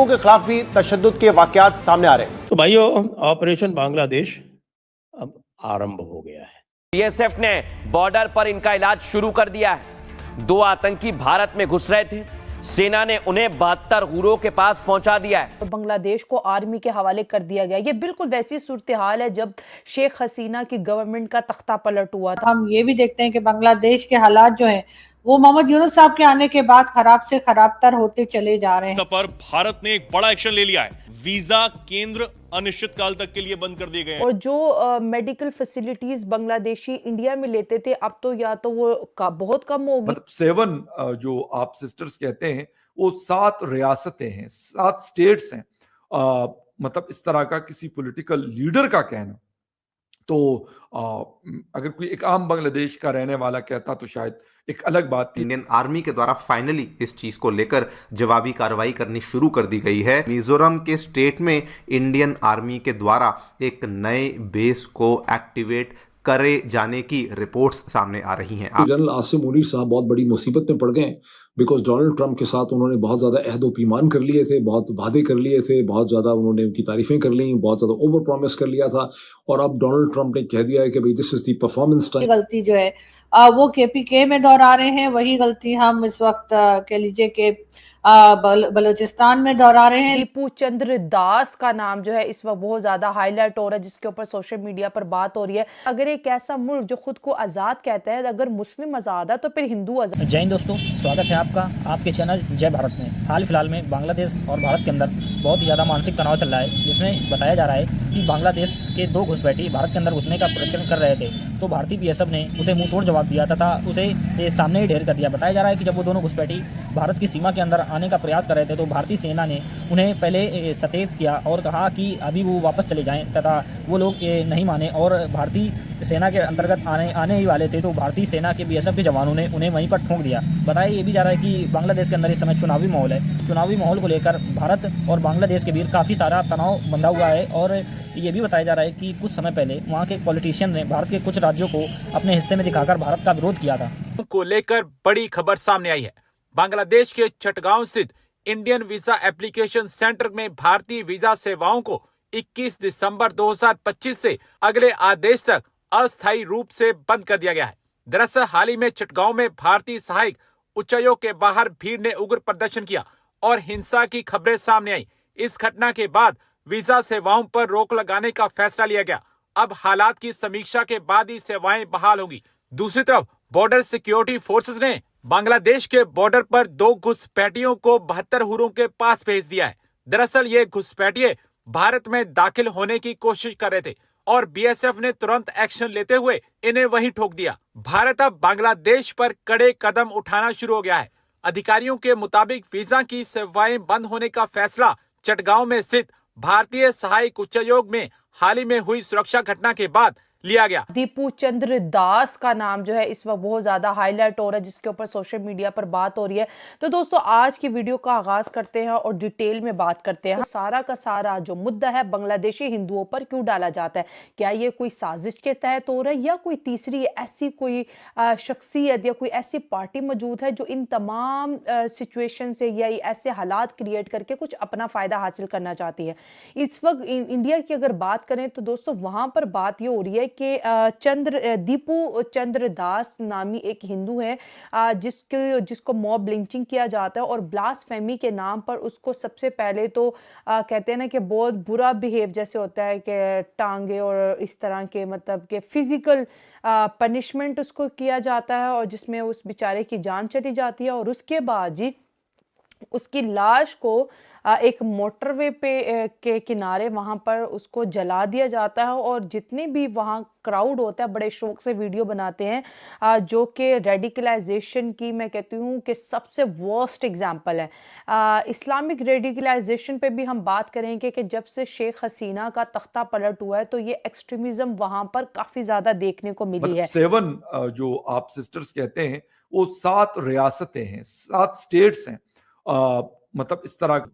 हिंदुओं के खिलाफ भी तशद्दुद के वाकयात सामने आ रहे हैं। तो भाइयों, ऑपरेशन बांग्लादेश अब आरंभ हो गया है। बीएसएफ ने बॉर्डर पर इनका इलाज शुरू कर दिया है। 2 आतंकी भारत में घुस रहे थे, सेना ने उन्हें 72 गुरों के पास पहुंचा दिया है। तो बांग्लादेश को आर्मी के हवाले कर दिया गया। ये बिल्कुल वैसी सूरत हाल है जब शेख हसीना की गवर्नमेंट का तख्ता पलट हुआ था। हम ये भी देखते हैं कि बांग्लादेश के हालात जो हैं वो मोहम्मद यूनुस साहब के आने के बाद खराब से खराबतर होते चले जा रहे हैं। पर भारत ने एक बड़ा एक्शन ले लिया है। वीजा केंद्र अनिश्चित काल तक के लिए बंद कर दिए गए हैं। और जो मेडिकल फैसिलिटीज बांग्लादेशी इंडिया में लेते थे, अब तो या तो वो बहुत कम होगी। मतलब 7 जो आप सिस्टर्स कहते हैं वो 7 रियासतें हैं, 7 स्टेट्स हैं। मतलब इस तरह का किसी पॉलिटिकल लीडर का कहना तो अगर कोई एक आम बांग्लादेश का रहने वाला कहता तो शायद एक अलग बात थी। इंडियन आर्मी के द्वारा फाइनली इस चीज को लेकर जवाबी कार्रवाई करनी शुरू कर दी गई है। मिजोरम के स्टेट में इंडियन आर्मी के द्वारा एक नए बेस को एक्टिवेट करे जाने की रिपोर्ट्स सामने आ रही हैं। जनरल आसिम मुनीर साहब बहुत बड़ी मुसीबत में पड़ गए बिकॉज डोनाल्ड ट्रंप के साथ उन्होंने बहुत ज़्यादा अहद व पैमान कर लिए थे, बहुत वादे कर लिए थे, बहुत ज़्यादा उन्होंने उनकी तारीफें कर ली, बहुत ज़्यादा ओवर प्रॉमिस कर लिया था। और अब डोनाल्ड ट्रंप ने कह दिया है कि भाई this is the performance time. गलती जो है वो केपीके में दोहरा रहे हैं, वही गलती हम इस वक्त कह लीजिए कि बलूचिस्तान में दोहरा रहे हैं। दीपू चंद्र दास का नाम जो है इस वक्त बहुत ज्यादा हाईलाइट हो रहा है, जिसके ऊपर सोशल मीडिया पर बात हो रही है। अगर एक ऐसा मुल्क जो खुद को आजाद कहता है, अगर मुस्लिम आजाद है तो फिर हिंदू आजाद। जय हिंद दोस्तों, स्वागत है आपका आपके चैनल जय भारत में। हाल फिलहाल में बांग्लादेश और भारत के अंदर बहुत ही ज़्यादा मानसिक तनाव चल रहा है, जिसमें बताया जा रहा है कि बांग्लादेश के 2 घुसपैठी भारत के अंदर घुसने का प्रयत्न कर रहे थे, तो भारतीय बीएसएफ ने उसे मुंह तोड़ जवाब दिया तथा उसे सामने ही ढेर कर दिया। बताया जा रहा है कि जब वो दोनों घुसपैठी भारत की सीमा के अंदर आने का प्रयास कर रहे थे तो भारतीय सेना ने उन्हें पहले सचेत किया और कहा कि अभी वो वापस चले जाएं, तथा वो लोग नहीं माने और भारतीय सेना के अंतर्गत आने ही वाले थे, तो भारतीय सेना के बीएसएफ के जवानों ने उन्हें वहीं पर ठोक दिया। बताया ये भी जा रहा है कि बांग्लादेश के अंदर इस समय चुनावी माहौल है। चुनावी माहौल को लेकर भारत और बांग्लादेश के बीच काफ़ी सारा तनाव बंधा हुआ है और ये भी बताया जा रहा है कि कुछ समय पहले वहाँ के एक पॉलिटिशियन ने भारत के कुछ राज्यों को अपने हिस्से में दिखाकर भारत का विरोध किया था। को लेकर बड़ी खबर सामने आई है। बांग्लादेश के चटगांव स्थित इंडियन वीजा एप्लीकेशन सेंटर में भारतीय वीजा सेवाओं को 21 दिसंबर 2025 से अगले आदेश तक अस्थायी रूप से बंद कर दिया गया है। दरअसल हाल ही में चटगांव में भारतीय सहायक उच्चायोग के बाहर भीड़ ने उग्र प्रदर्शन किया और हिंसा की खबरें सामने आई। इस घटना के बाद वीजा सेवाओं पर रोक लगाने का फैसला लिया गया। अब हालात की समीक्षा के बाद ही सेवाएं बहाल होंगी। दूसरी तरफ बॉर्डर सिक्योरिटी फोर्सेस ने बांग्लादेश के बॉर्डर पर 2 घुसपैठियों को 72 हुरों के पास भेज दिया है। दरअसल ये घुसपैठिए भारत में दाखिल होने की कोशिश कर रहे थे और बीएसएफ ने तुरंत एक्शन लेते हुए इन्हें वहीं ठोक दिया। भारत अब बांग्लादेश पर कड़े कदम उठाना शुरू हो गया है। अधिकारियों के मुताबिक वीजा की सेवाएं बंद होने का फैसला चटगांव में स्थित भारतीय सहायक उच्चायोग में हाल ही में हुई सुरक्षा घटना के बाद लिया गया। दीपू चंद्र दास का नाम जो है इस वक्त बहुत ज्यादा हाईलाइट हो रहा है, जिसके ऊपर सोशल मीडिया पर बात हो रही है। तो दोस्तों आज की वीडियो का आगाज करते हैं और डिटेल में बात करते हैं। सारा का सारा जो मुद्दा है बांग्लादेशी हिंदुओं पर क्यों डाला जाता है, क्या ये कोई साजिश के तहत हो रहा है या कोई तीसरी ऐसी कोई शख्सियत या कोई ऐसी पार्टी मौजूद है जो इन तमाम सिचुएशन से या ऐसे हालात क्रिएट करके कुछ अपना फायदा हासिल करना चाहती है। इस वक्त इंडिया की अगर बात करें तो दोस्तों वहां पर बात ये हो रही है कि दीपू चंद्र दास नामी एक हिंदू है जिसको मॉब लिंचिंग किया जाता है और ब्लास्फेमी के नाम पर उसको सबसे पहले तो कहते हैं ना कि बहुत बुरा बिहेव जैसे होता है कि टांगे और इस तरह के मतलब कि फिजिकल पनिशमेंट उसको किया जाता है और जिसमें उस बेचारे की जान चली जाती है और उसके बाद जी उसकी लाश को एक मोटरवे के किनारे वहाँ पर उसको जला दिया जाता है और जितने भी वहाँ क्राउड होता है बड़े शौक से वीडियो बनाते हैं, जो कि रेडिकलाइजेशन की मैं कहती हूँ कि सबसे वर्स्ट एग्जांपल है। इस्लामिक रेडिकलाइजेशन पे भी हम बात करेंगे कि जब से शेख हसीना का तख्ता पलट हुआ है तो ये एक्सट्रीमिज्म वहाँ पर काफ़ी ज़्यादा देखने को मिली है। 7 जो आप सिस्टर्स कहते हैं वो 7 रियासतें हैं, 7 स्टेट्स हैं। मतलब इस तरह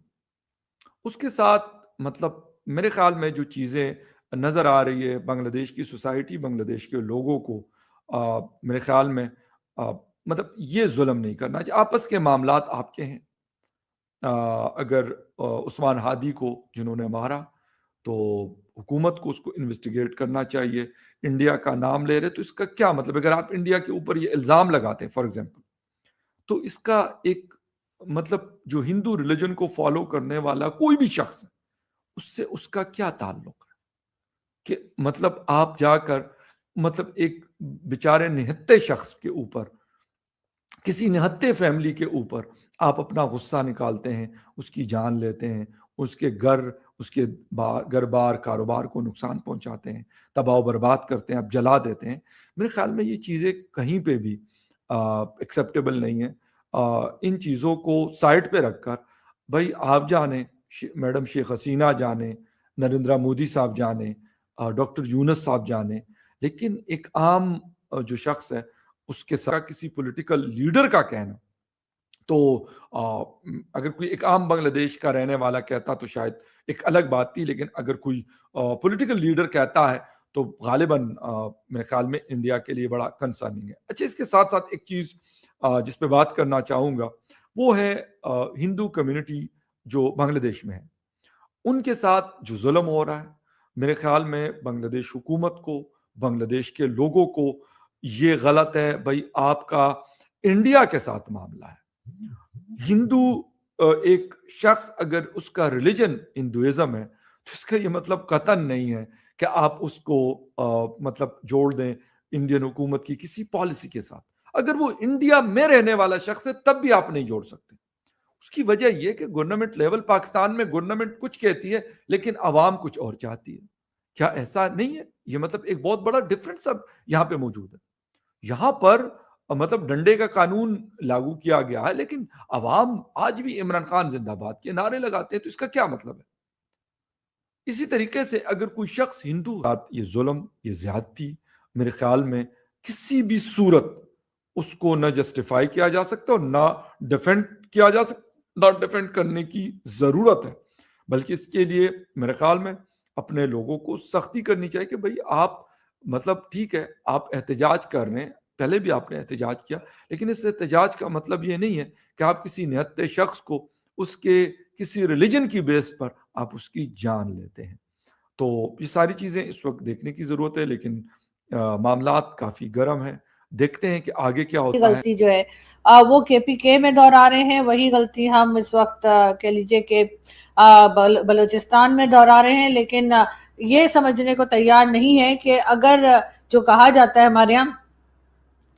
उसके साथ मतलब मेरे ख्याल में जो चीज़ें नज़र आ रही है बांग्लादेश की सोसाइटी, बांग्लादेश के लोगों को मेरे ख्याल में मतलब ये जुल्म नहीं करना चाहिए। आपस के मामलात आपके हैं, अगर उस्मान हादी को जिन्होंने मारा, तो हुकूमत को उसको इन्वेस्टिगेट करना चाहिए। इंडिया का नाम ले रहे तो इसका क्या मतलब? अगर आप इंडिया के ऊपर ये इल्ज़ाम लगाते हैं फॉर एग्जांपल, तो इसका एक मतलब जो हिंदू रिलीजन को फॉलो करने वाला कोई भी शख्स है उससे उसका क्या ताल्लुक है? कि मतलब आप जाकर मतलब एक बेचारे निहत्ते शख्स के ऊपर, किसी निहत्ते फैमिली के ऊपर आप अपना गुस्सा निकालते हैं, उसकी जान लेते हैं, उसके उसके घर बार कारोबार को नुकसान पहुंचाते हैं, तबाह बर्बाद करते हैं, आप जला देते हैं। मेरे ख्याल में ये चीज़ें कहीं पे भी एक्सेप्टेबल नहीं है। इन चीज़ों को साइड पे रखकर भाई आप जाने, मैडम शेख हसीना जाने, नरेंद्र मोदी साहब जाने, डॉक्टर यूनुस साहब जाने, लेकिन एक आम जो शख्स है उसके साथ किसी पॉलिटिकल लीडर का कहना, तो अगर कोई एक आम बांग्लादेश का रहने वाला कहता तो शायद एक अलग बात थी, लेकिन अगर कोई पॉलिटिकल लीडर कहता है तो गालिबन मेरे ख्याल में इंडिया के लिए बड़ा कंसर्निंग है। अच्छा, इसके साथ साथ एक चीज़ जिस पे बात करना चाहूँगा वो है हिंदू कम्युनिटी जो बांग्लादेश में है, उनके साथ जो जुल्म हो रहा है। मेरे ख्याल में बांग्लादेश हुकूमत को, बांग्लादेश के लोगों को ये गलत है भाई, आपका इंडिया के साथ मामला है। हिंदू एक शख्स अगर उसका रिलीजन हिंदुइज्म है तो इसका ये मतलब कतन नहीं है कि आप उसको मतलब जोड़ दें इंडियन हुकूमत की किसी पॉलिसी के साथ। अगर वो इंडिया में रहने वाला शख्स है तब भी आप नहीं जोड़ सकते। उसकी वजह यह कि गवर्नमेंट लेवल पाकिस्तान में गवर्नमेंट कुछ कहती है लेकिन अवाम कुछ और चाहती है। क्या ऐसा नहीं है? ये मतलब एक बहुत बड़ा डिफरेंस अब यहाँ पे मौजूद है। यहाँ पर मतलब डंडे का कानून लागू किया गया है लेकिन अवाम आज भी इमरान खान जिंदाबाद के नारे लगाते हैं, तो इसका क्या मतलब है? इसी तरीके से अगर कोई शख्स हिंदू ये जुल्म, ये ज्यादती मेरे ख्याल में किसी भी सूरत उसको न जस्टिफाई किया जा सकता और ना डिफेंड किया जा सकता, ना डिफेंड करने की जरूरत है, बल्कि इसके लिए मेरे ख्याल में अपने लोगों को सख्ती करनी चाहिए कि भाई आप मतलब ठीक है आप एहतजाज कर रहे हैं, पहले भी आपने एहतजाज किया, लेकिन इस एहतजाज का मतलब ये नहीं है कि आप किसी निहत्ते शख्स को उसके किसी रिलीजन की बेस पर आप उसकी जान लेते हैं। तो ये सारी चीज़ें इस वक्त देखने की ज़रूरत है, लेकिन मामलात काफ़ी गर्म है। देखते हैं कि आगे क्या होता है। गलती जो है वो केपीके में दोहरा रहे हैं, वही गलती हम इस वक्त कह लीजिए कि बलूचिस्तान में दोहरा रहे हैं। लेकिन ये समझने को तैयार नहीं है कि अगर जो कहा जाता है हमारे यहाँ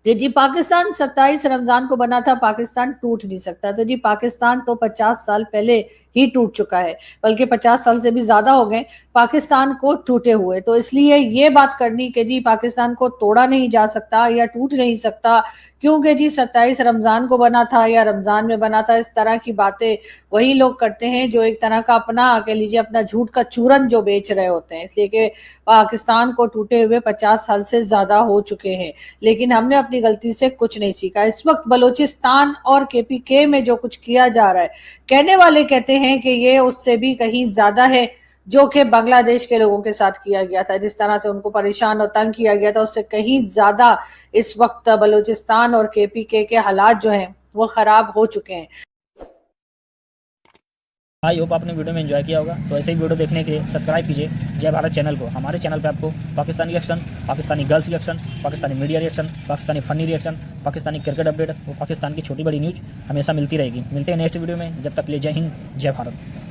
कि जी पाकिस्तान 27 रमजान को बना था, पाकिस्तान टूट नहीं सकता, तो जी पाकिस्तान तो 50 साल पहले ही टूट चुका है, बल्कि 50 साल से भी ज्यादा हो गए पाकिस्तान को टूटे हुए। तो इसलिए ये बात करनी कि जी पाकिस्तान को तोड़ा नहीं जा सकता या टूट नहीं सकता क्योंकि जी 27 रमजान को बना था या रमजान में बना था, इस तरह की बातें वही लोग करते हैं जो एक तरह का अपना कह लीजिए अपना झूठ का चूरन जो बेच रहे होते हैं। इसलिए कि पाकिस्तान को टूटे हुए 50 साल से ज्यादा हो चुके हैं, लेकिन हमने अपनी गलती से कुछ नहीं सीखा। इस वक्त बलूचिस्तान और केपीके में जो कुछ किया जा रहा है, कहने वाले कहते हैं कि ये उससे भी कहीं ज्यादा है जो कि बांग्लादेश के लोगों के साथ किया गया था, जिस तरह से उनको परेशान और तंग किया गया था, उससे कहीं ज्यादा इस वक्त बलूचिस्तान और केपीके के हालात जो हैं वो खराब हो चुके हैं। आई होप आपने वीडियो में एंजॉय किया होगा। तो ऐसे ही वीडियो देखने के लिए सब्सक्राइब कीजिए जय भारत चैनल को। हमारे चैनल पे आपको Pakistani reaction, Pakistani girls reaction, Pakistani media reaction, Pakistani funny reaction, Pakistani cricket update और पाकिस्तान की छोटी बड़ी न्यूज़ हमेशा मिलती रहेगी। मिलते हैं नेक्स्ट वीडियो में, जब तक के लिए जय हिंद जय भारत।